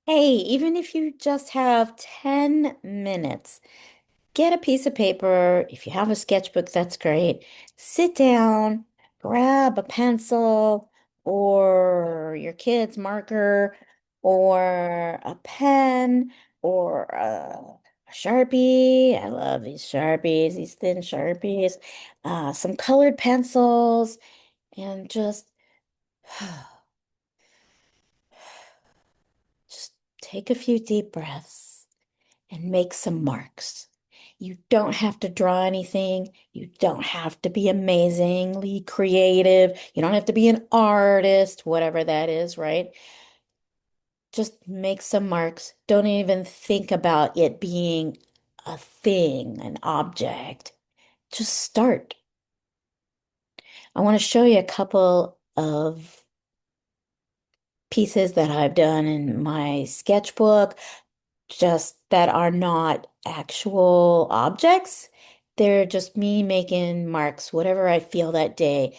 Hey, even if you just have 10 minutes, get a piece of paper. If you have a sketchbook, that's great. Sit down, grab a pencil or your kid's marker or a pen or a Sharpie. I love these Sharpies, these thin Sharpies. Some colored pencils, and just take a few deep breaths and make some marks. You don't have to draw anything. You don't have to be amazingly creative. You don't have to be an artist, whatever that is, right? Just make some marks. Don't even think about it being a thing, an object. Just start. I want to show you a couple of pieces that I've done in my sketchbook, just that are not actual objects. They're just me making marks, whatever I feel that day.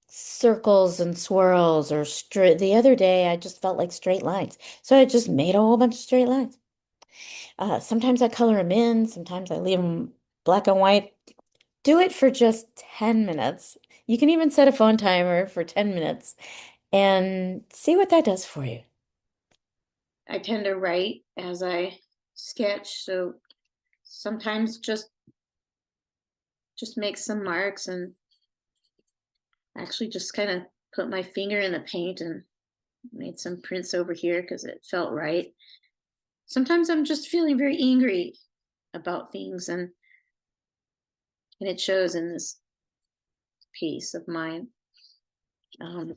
Circles and swirls or straight. The other day, I just felt like straight lines. So I just made a whole bunch of straight lines. Sometimes I color them in, sometimes I leave them black and white. Do it for just 10 minutes. You can even set a phone timer for 10 minutes and see what that does for you. I tend to write as I sketch, so sometimes just make some marks and actually just kind of put my finger in the paint and made some prints over here because it felt right. Sometimes I'm just feeling very angry about things and it shows in this piece of mine. Um,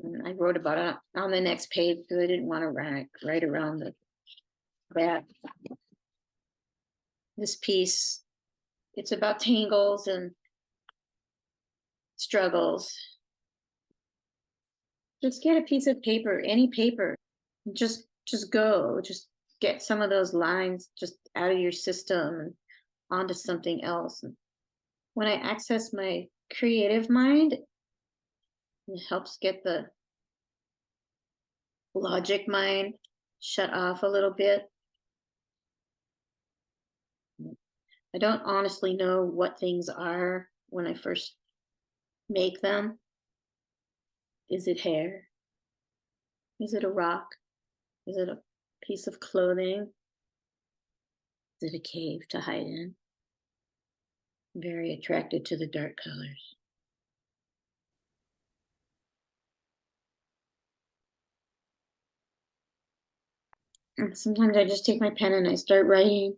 and I wrote about it on the next page because I didn't want to write around that. This piece, it's about tangles and struggles. Just get a piece of paper, any paper. Just go. Just get some of those lines just out of your system and onto something else. And when I access my creative mind, it helps get the logic mind shut off a little bit. I don't honestly know what things are when I first make them. Is it hair? Is it a rock? Is it a piece of clothing? Is it a cave to hide in? I'm very attracted to the dark colors. And sometimes I just take my pen and I start writing.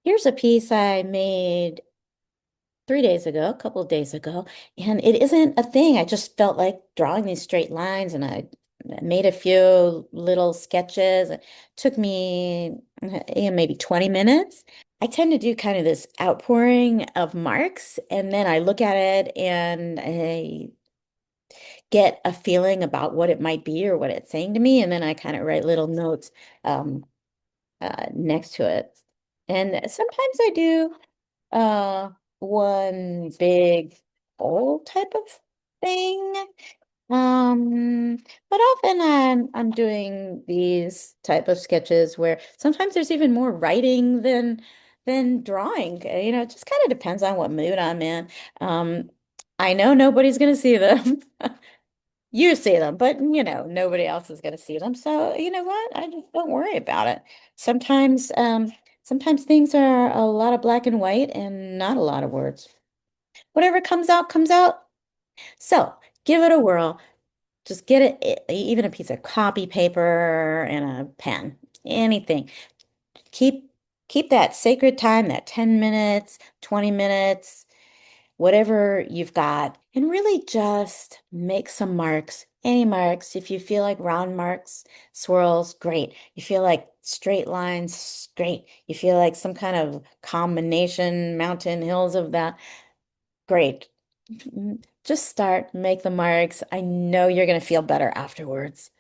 Here's a piece I made 3 days ago, a couple of days ago, and it isn't a thing. I just felt like drawing these straight lines, and I made a few little sketches. It took me maybe 20 minutes. I tend to do kind of this outpouring of marks, and then I look at it and I get a feeling about what it might be or what it's saying to me, and then I kind of write little notes um, next to it. And sometimes I do one big bold type of thing. But often I'm doing these type of sketches where sometimes there's even more writing than drawing. It just kind of depends on what mood I'm in. Um, I know nobody's gonna see them. You see them, but nobody else is gonna see them. So you know what? I just don't worry about it. Sometimes, sometimes things are a lot of black and white and not a lot of words. Whatever comes out, comes out. So give it a whirl. Just get it, even a piece of copy paper and a pen, anything. Keep keep that sacred time, that 10 minutes, 20 minutes, whatever you've got, and really just make some marks. Any marks. If you feel like round marks, swirls, great. You feel like straight lines, great. You feel like some kind of combination, mountain hills of that, great. Just start, make the marks. I know you're going to feel better afterwards.